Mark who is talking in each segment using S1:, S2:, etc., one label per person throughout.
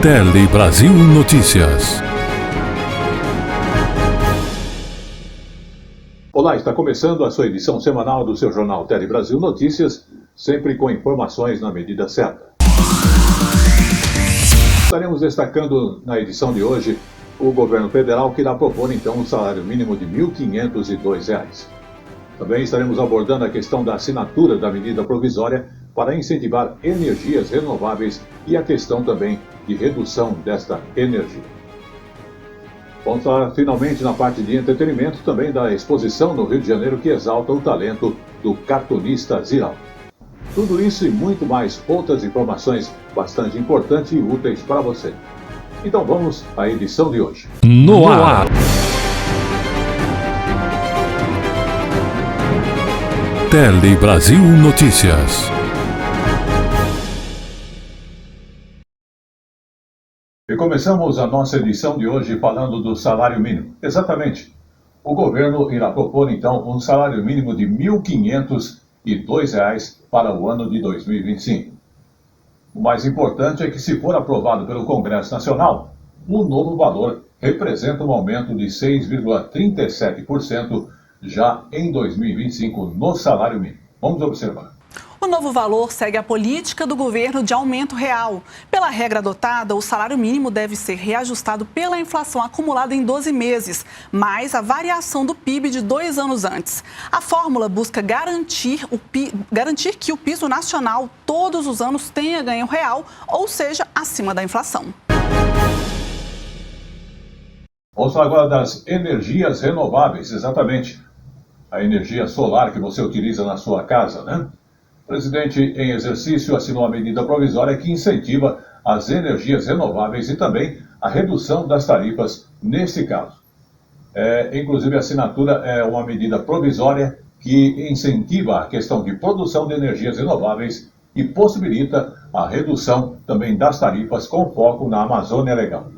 S1: Tele Brasil Notícias.
S2: Olá, está começando a sua edição semanal do seu jornal Tele Brasil Notícias, sempre com informações na medida certa. Estaremos destacando na edição de hoje o governo federal que irá propor então um salário mínimo de R$ 1.502. Também estaremos abordando a questão da assinatura da medida provisória para incentivar energias renováveis e a questão também de redução desta energia. Vamos falar finalmente na parte de entretenimento também da exposição no Rio de Janeiro que exalta o talento do cartunista Ziraldo. Tudo isso e muito mais outras informações bastante importantes e úteis para você. Então vamos à edição de hoje.
S1: No ar. Tele Brasil Notícias.
S2: E começamos a nossa edição de hoje falando do salário mínimo. Exatamente. O governo irá propor então um salário mínimo de R$ 1.502 para o ano de 2025. O mais importante é que, se for aprovado pelo Congresso Nacional, o novo valor representa um aumento de 6,37% já em 2025 no salário mínimo. Vamos observar.
S3: O novo valor segue a política do governo de aumento real. Pela regra adotada, o salário mínimo deve ser reajustado pela inflação acumulada em 12 meses, mais a variação do PIB de 2 anos antes. A fórmula busca garantir que o piso nacional todos os anos tenha ganho real, ou seja, acima da inflação.
S2: Vamos falar agora das energias renováveis, exatamente. A energia solar que você utiliza na sua casa, né? O presidente em exercício assinou a medida provisória que incentiva as energias renováveis e também a redução das tarifas nesse caso. Inclusive, a assinatura é uma medida provisória que incentiva a questão de produção de energias renováveis e possibilita a redução também das tarifas com foco na Amazônia Legal.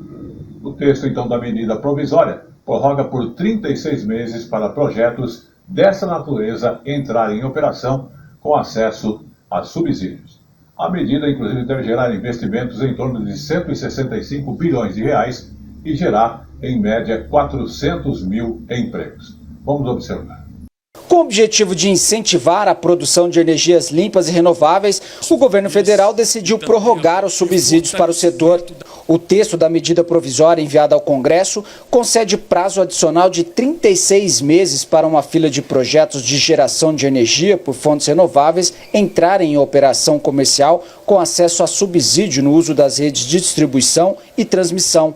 S2: O texto, então, da medida provisória prorroga por 36 meses para projetos dessa natureza entrarem em operação com acesso a subsídios. A medida, inclusive, deve gerar investimentos em torno de 165 bilhões de reais e gerar, em média, 400 mil empregos. Vamos observar.
S4: Com o objetivo de incentivar a produção de energias limpas e renováveis, o governo federal decidiu prorrogar os subsídios para o setor. O texto da medida provisória enviada ao Congresso concede prazo adicional de 36 meses para uma fila de projetos de geração de energia por fontes renováveis entrarem em operação comercial com acesso a subsídio no uso das redes de distribuição e transmissão.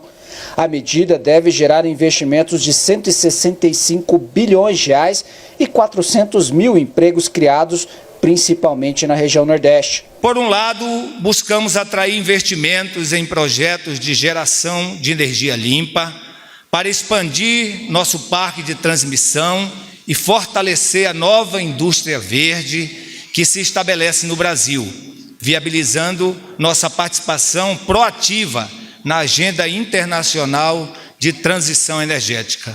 S4: A medida deve gerar investimentos de 165 bilhões de reais e 400 mil empregos criados, principalmente na região Nordeste.
S5: Por um lado, buscamos atrair investimentos em projetos de geração de energia limpa, para expandir nosso parque de transmissão e fortalecer a nova indústria verde que se estabelece no Brasil, viabilizando nossa participação proativa na agenda internacional de transição energética.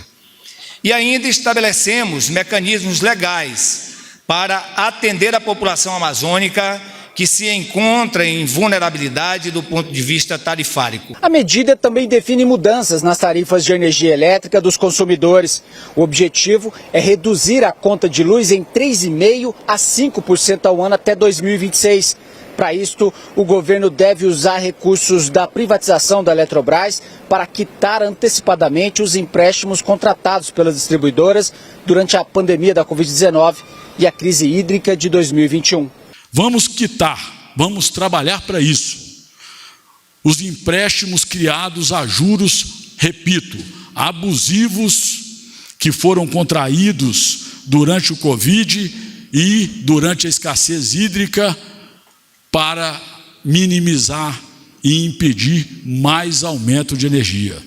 S5: E ainda estabelecemos mecanismos legais para atender a população amazônica que se encontra em vulnerabilidade do ponto de vista tarifárico.
S4: A medida também define mudanças nas tarifas de energia elétrica dos consumidores. O objetivo é reduzir a conta de luz em 3,5% a 5% ao ano até 2026. Para isto, o governo deve usar recursos da privatização da Eletrobras para quitar antecipadamente os empréstimos contratados pelas distribuidoras durante a pandemia da Covid-19 e a crise hídrica de 2021.
S6: Vamos quitar, vamos trabalhar para isso. Os empréstimos criados a juros, repito, abusivos, que foram contraídos durante o Covid e durante a escassez hídrica, para minimizar e impedir mais aumento de energia.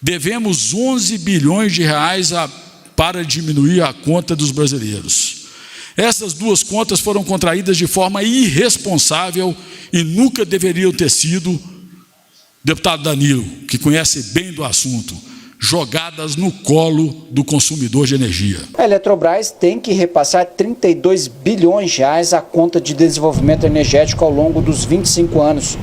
S6: Devemos 11 bilhões de reais para diminuir a conta dos brasileiros. Essas duas contas foram contraídas de forma irresponsável e nunca deveriam ter sido, deputado Danilo, que conhece bem do assunto, jogadas no colo do consumidor de energia.
S4: A Eletrobras tem que repassar 32 bilhões de reais à conta de desenvolvimento energético ao longo dos 25 anos.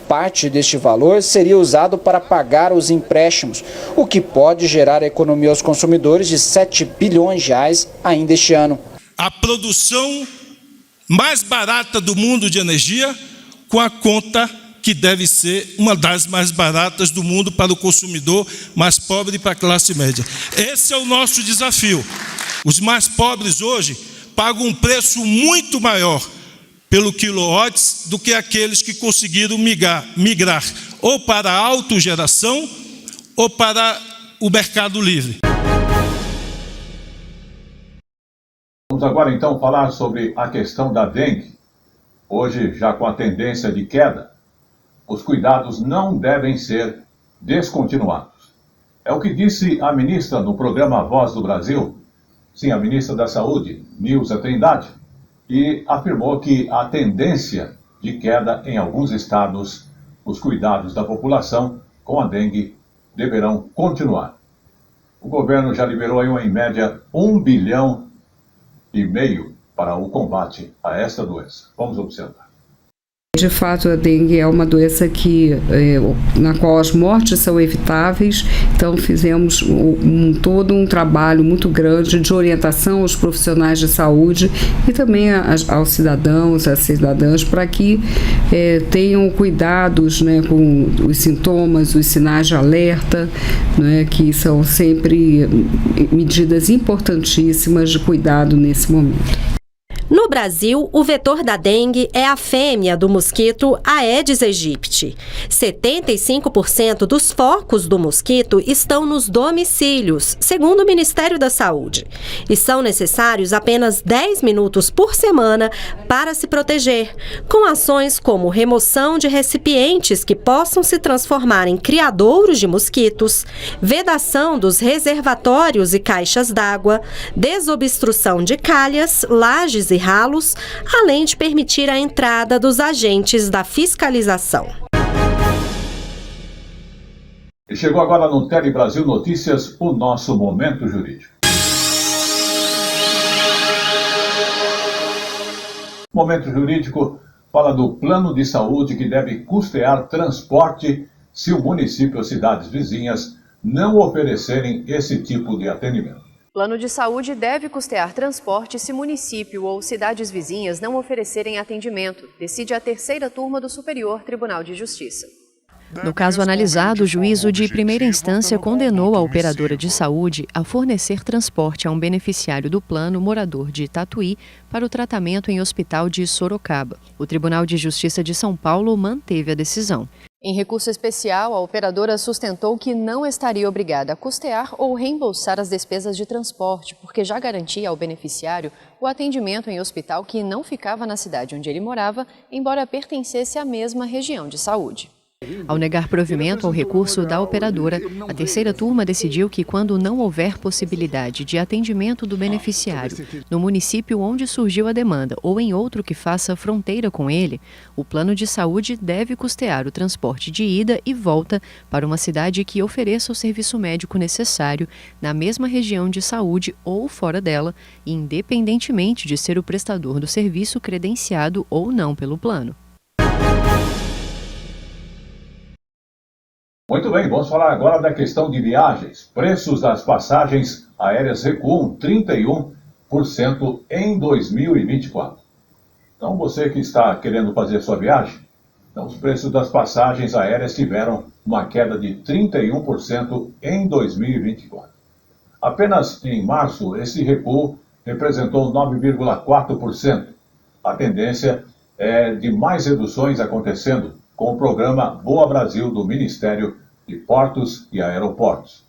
S4: parte deste valor seria usado para pagar os empréstimos, o que pode gerar economia aos consumidores de 7 bilhões de reais ainda este ano.
S7: A produção mais barata do mundo de energia, com a conta que deve ser uma das mais baratas do mundo para o consumidor mais pobre e para a classe média. Esse é o nosso desafio. Os mais pobres hoje pagam um preço muito maior pelo quilowatts do que aqueles que conseguiram migrar ou para a autogeração ou para o mercado livre.
S2: Vamos agora então falar sobre a questão da dengue. Hoje, já com a tendência de queda, os cuidados não devem ser descontinuados. É o que disse a ministra no programa Voz do Brasil, sim, a ministra da Saúde, Nilza Trindade, e afirmou que a tendência de queda em alguns estados, os cuidados da população com a dengue deverão continuar. O governo já liberou aí em média 1,5 bilhão para o combate a esta doença. Vamos observar.
S8: De fato, a dengue é uma doença na qual as mortes são evitáveis, então fizemos todo um trabalho muito grande de orientação aos profissionais de saúde e também aos cidadãos, às cidadãs, para que tenham cuidados, né, com os sintomas, os sinais de alerta, né, que são sempre medidas importantíssimas de cuidado nesse momento.
S9: No Brasil, o vetor da dengue é a fêmea do mosquito Aedes aegypti. 75% dos focos do mosquito estão nos domicílios, segundo o Ministério da Saúde. E são necessários apenas 10 minutos por semana para se proteger, com ações como remoção de recipientes que possam se transformar em criadouros de mosquitos, vedação dos reservatórios e caixas d'água, desobstrução de calhas, lajes e ralos, além de permitir a entrada dos agentes da fiscalização.
S2: E chegou agora no Tele Brasil Notícias o nosso Momento Jurídico. O Momento Jurídico fala do plano de saúde que deve custear transporte se o município ou cidades vizinhas não oferecerem esse tipo de atendimento.
S10: Plano de saúde deve custear transporte se município ou cidades vizinhas não oferecerem atendimento, decide a terceira turma do Superior Tribunal de Justiça.
S11: No caso analisado, o juízo de primeira instância condenou a operadora de saúde a fornecer transporte a um beneficiário do plano morador de Tatuí para o tratamento em hospital de Sorocaba. O Tribunal de Justiça de São Paulo manteve a decisão.
S10: Em recurso especial, a operadora sustentou que não estaria obrigada a custear ou reembolsar as despesas de transporte, porque já garantia ao beneficiário o atendimento em hospital que não ficava na cidade onde ele morava, embora pertencesse à mesma região de saúde.
S11: Ao negar provimento ao recurso da operadora, a terceira turma decidiu que, quando não houver possibilidade de atendimento do beneficiário no município onde surgiu a demanda ou em outro que faça fronteira com ele, o plano de saúde deve custear o transporte de ida e volta para uma cidade que ofereça o serviço médico necessário na mesma região de saúde ou fora dela, independentemente de ser o prestador do serviço credenciado ou não pelo plano.
S2: Muito bem, vamos falar agora da questão de viagens. Preços das passagens aéreas recuam 31% em 2024. Então, você que está querendo fazer sua viagem, então, os preços das passagens aéreas tiveram uma queda de 31% em 2024. Apenas em março, esse recuo representou 9,4%. A tendência é de mais reduções acontecendo com o programa Boa Brasil do Ministério de Portos e Aeroportos.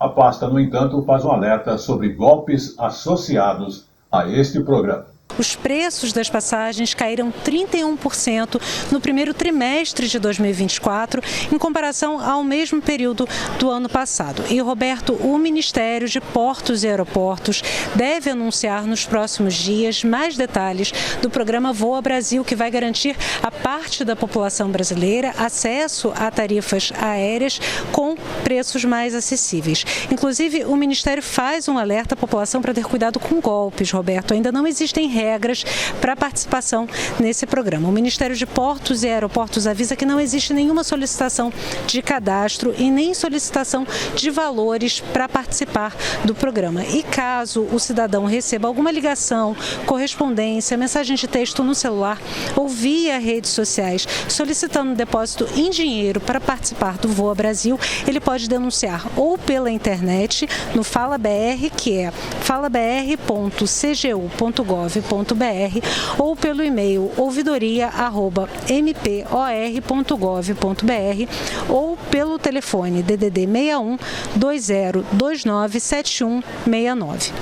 S2: A pasta, no entanto, faz um alerta sobre golpes associados a este programa.
S12: Os preços das passagens caíram 31% no primeiro trimestre de 2024, em comparação ao mesmo período do ano passado. E, Roberto, o Ministério de Portos e Aeroportos deve anunciar nos próximos dias mais detalhes do programa Voa Brasil, que vai garantir a parte da população brasileira acesso a tarifas aéreas com preços mais acessíveis. Inclusive, o Ministério faz um alerta à população para ter cuidado com golpes, Roberto. Ainda não existem regras regras para participação nesse programa. O Ministério de Portos e Aeroportos avisa que não existe nenhuma solicitação de cadastro e nem solicitação de valores para participar do programa. E caso o cidadão receba alguma ligação, correspondência, mensagem de texto no celular ou via redes sociais solicitando depósito em dinheiro para participar do Voa Brasil, ele pode denunciar ou pela internet no Fala BR, que é falabr.cgu.gov.br, ou pelo e-mail ouvidoria@mpor.gov.br, ou pelo telefone DDD 61 2029 7169.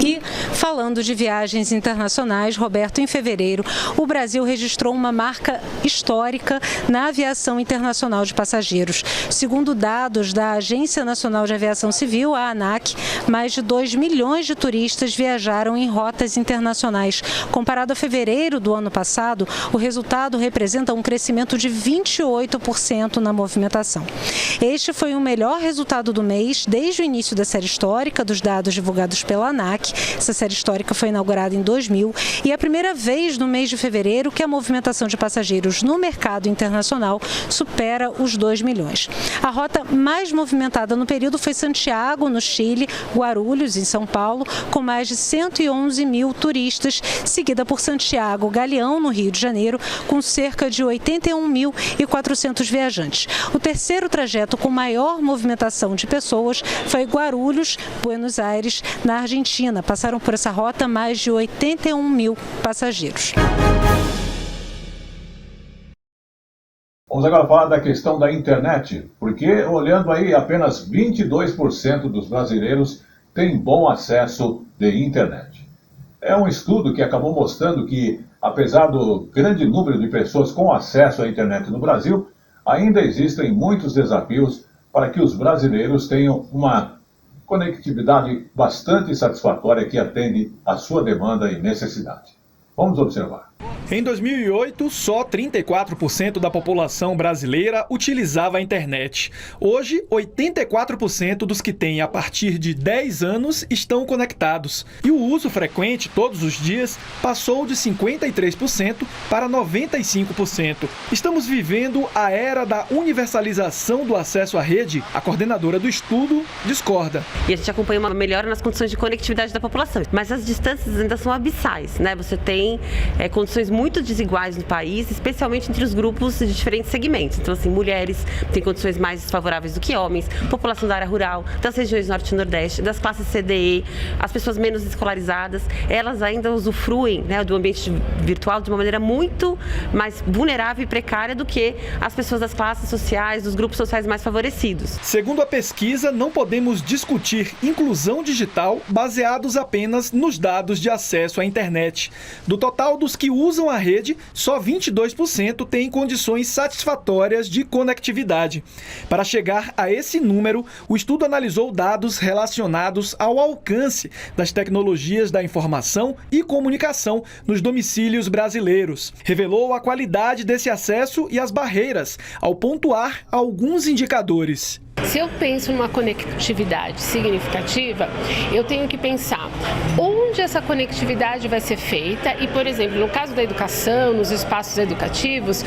S12: E, falando de viagens internacionais, Roberto, em fevereiro, o Brasil registrou uma marca histórica na aviação internacional de passageiros. Segundo dados da Agência Nacional de Aviação Civil, a ANAC, mais de 2 milhões de turistas viajaram em rotas internacionais. Comparado a fevereiro do ano passado, o resultado representa um crescimento de 28% na movimentação. Este foi o melhor resultado do mês desde o início da série histórica dos dados divulgados pela ANAC. Essa série histórica foi inaugurada em 2000 e é a primeira vez no mês de fevereiro que a movimentação de passageiros no mercado internacional supera os 2 milhões. A rota mais movimentada no período foi Santiago, no Chile, Guarulhos, em São Paulo, com mais de 111 mil turistas, seguida por Santiago, Galeão, no Rio de Janeiro, com cerca de 81.400 viajantes. O terceiro trajeto com maior movimentação de pessoas foi Guarulhos, Buenos Aires, na Argentina. Passaram por essa rota mais de 81 mil passageiros.
S2: Vamos agora falar da questão da internet, porque olhando aí, apenas 22% dos brasileiros têm bom acesso de internet. É um estudo que acabou mostrando que, apesar do grande número de pessoas com acesso à internet no Brasil, ainda existem muitos desafios para que os brasileiros tenham uma conectividade bastante satisfatória que atende à sua demanda e necessidade. Vamos observar.
S13: Em 2008, só 34% da população brasileira utilizava a internet. Hoje, 84% dos que têm a partir de 10 anos estão conectados. E o uso frequente, todos os dias, passou de 53% para 95%. Estamos vivendo a era da universalização do acesso à rede. A coordenadora do estudo discorda.
S14: E a gente acompanha uma melhora nas condições de conectividade da população. Mas as distâncias ainda são abissais, né? Você tem condições muito desiguais no país, especialmente entre os grupos de diferentes segmentos. Então, assim, mulheres têm condições mais desfavoráveis do que homens, população da área rural, das regiões norte e nordeste, das classes CDE, as pessoas menos escolarizadas, elas ainda usufruem, né, do ambiente virtual de uma maneira muito mais vulnerável e precária do que as pessoas das classes sociais, dos grupos sociais mais favorecidos.
S13: Segundo a pesquisa, não podemos discutir inclusão digital baseados apenas nos dados de acesso à internet. Do total dos que usam a rede, só 22% têm condições satisfatórias de conectividade. Para chegar a esse número, o estudo analisou dados relacionados ao alcance das tecnologias da informação e comunicação nos domicílios brasileiros. Revelou a qualidade desse acesso e as barreiras, ao pontuar alguns indicadores.
S15: Se eu penso numa conectividade significativa, eu tenho que pensar onde essa conectividade vai ser feita e, por exemplo, no caso da educação, nos espaços educativos,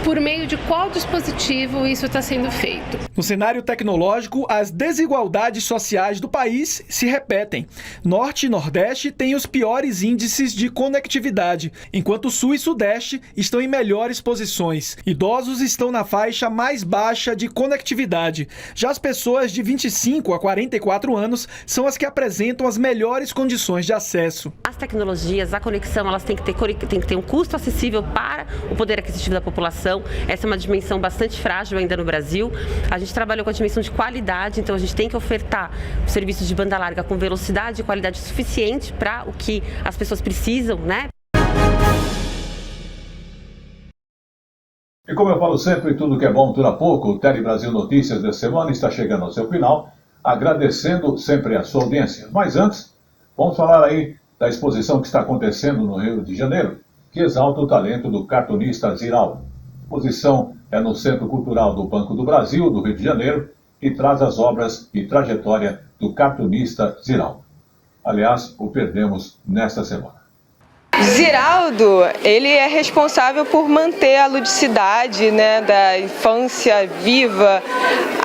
S15: por meio de qual dispositivo isso está sendo feito.
S13: No cenário tecnológico, as desigualdades sociais do país se repetem. Norte e Nordeste têm os piores índices de conectividade, enquanto Sul e Sudeste estão em melhores posições. Idosos estão na faixa mais baixa de conectividade. Já as pessoas de 25 a 44 anos são as que apresentam as melhores condições de acesso.
S14: As tecnologias, a conexão, elas têm que ter um custo acessível para o poder aquisitivo da população. Essa é uma dimensão bastante frágil ainda no Brasil. A gente trabalhou com a dimensão de qualidade, então a gente tem que ofertar serviços de banda larga com velocidade e qualidade suficiente para o que as pessoas precisam, né?
S2: E como eu falo sempre, tudo que é bom dura pouco, o Tele Brasil Notícias dessa semana está chegando ao seu final, agradecendo sempre a sua audiência. Mas antes, vamos falar aí da exposição que está acontecendo no Rio de Janeiro, que exalta o talento do cartunista Ziraldo. A exposição é no Centro Cultural do Banco do Brasil, do Rio de Janeiro, e traz as obras e trajetória do cartunista Ziraldo. Aliás, o perdemos nesta semana.
S16: Ziraldo, ele é responsável por manter a ludicidade, né, da infância viva,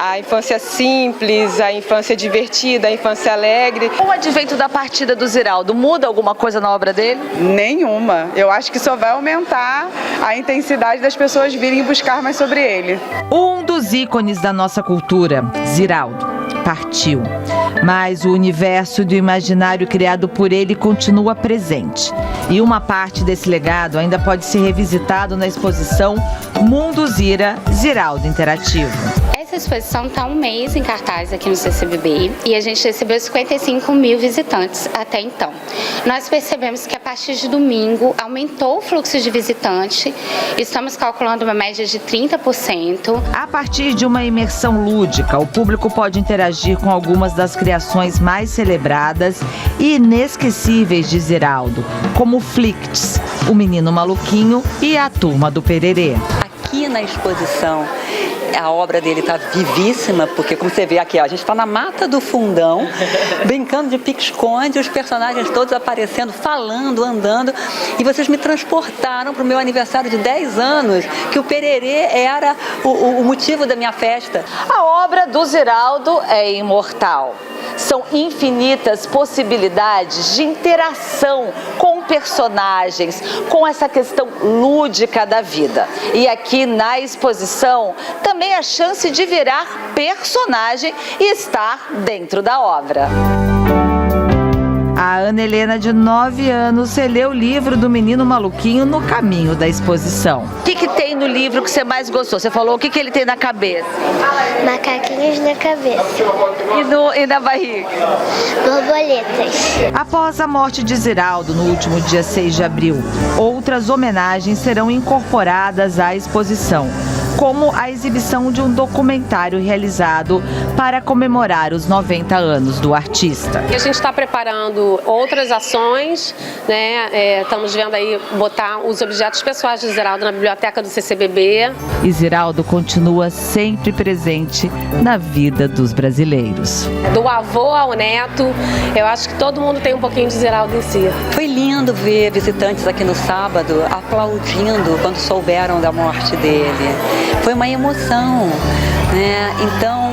S16: a infância simples, a infância divertida, a infância alegre.
S17: O advento da partida do Ziraldo muda alguma coisa na obra dele?
S16: Nenhuma. Eu acho que só vai aumentar a intensidade das pessoas virem buscar mais sobre ele.
S17: Um dos ícones da nossa cultura, Ziraldo, partiu. Mas o universo do imaginário criado por ele continua presente. E uma parte desse legado ainda pode ser revisitado na exposição Mundo Zira, Ziraldo Interativo.
S18: Essa exposição está há um mês em cartaz aqui no CCBB e a gente recebeu 55 mil visitantes até então. Nós percebemos que a partir de domingo aumentou o fluxo de visitante, estamos calculando uma média de 30%.
S17: A partir de uma imersão lúdica, o público pode interagir com algumas das criações mais celebradas e inesquecíveis de Ziraldo, como Flicts, o Menino Maluquinho e a Turma do Pererê.
S19: Aqui na exposição, a obra dele está vivíssima, porque como você vê aqui, a gente está na Mata do Fundão, brincando de pique-esconde, os personagens todos aparecendo, falando, andando, e vocês me transportaram para o meu aniversário de 10 anos, que o Pererê era o motivo da minha festa.
S17: A obra do Ziraldo é imortal. São infinitas possibilidades de interação com personagens, com essa questão lúdica da vida. E aqui na exposição, também a chance de virar personagem e estar dentro da obra. A Ana Helena, de 9 anos, releu o livro do Menino Maluquinho no caminho da exposição. O que tem no livro que você mais gostou? Você falou o que ele tem na cabeça?
S20: Macaquinhos na cabeça.
S17: E na barriga?
S20: Borboletas.
S17: Após a morte de Ziraldo, no último dia 6 de abril, outras homenagens serão incorporadas à exposição, como a exibição de um documentário realizado para comemorar os 90 anos do artista.
S15: A gente está preparando outras ações, né? Estamos vendo aí botar os objetos pessoais de Ziraldo na biblioteca do CCBB.
S17: E Ziraldo continua sempre presente na vida dos brasileiros.
S15: Do avô ao neto, eu acho que todo mundo tem um pouquinho de Ziraldo em si.
S19: Foi lindo ver visitantes aqui no sábado aplaudindo quando souberam da morte dele. Foi uma emoção, né? Então,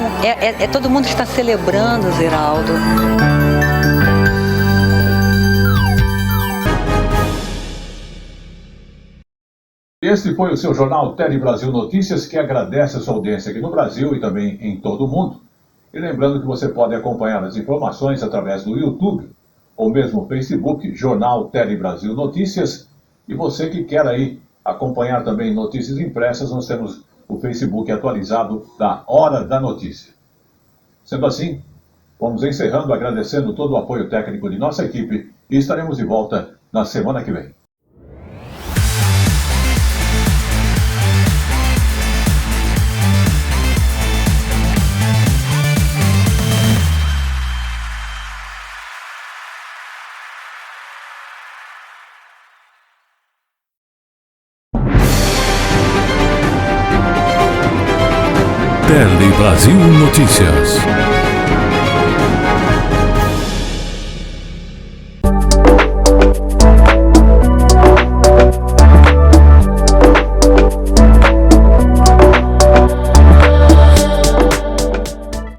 S19: todo mundo está celebrando o Ziraldo.
S2: Este foi o seu jornal Tele Brasil Notícias, que agradece a sua audiência aqui no Brasil e também em todo o mundo. E lembrando que você pode acompanhar as informações através do YouTube ou mesmo Facebook, Jornal Tele Brasil Notícias. E você que quer aí acompanhar também notícias impressas, nós temos o Facebook atualizado da Hora da Notícia. Sendo assim, vamos encerrando agradecendo todo o apoio técnico de nossa equipe e estaremos de volta na semana que vem.
S1: Tele Brasil Notícias.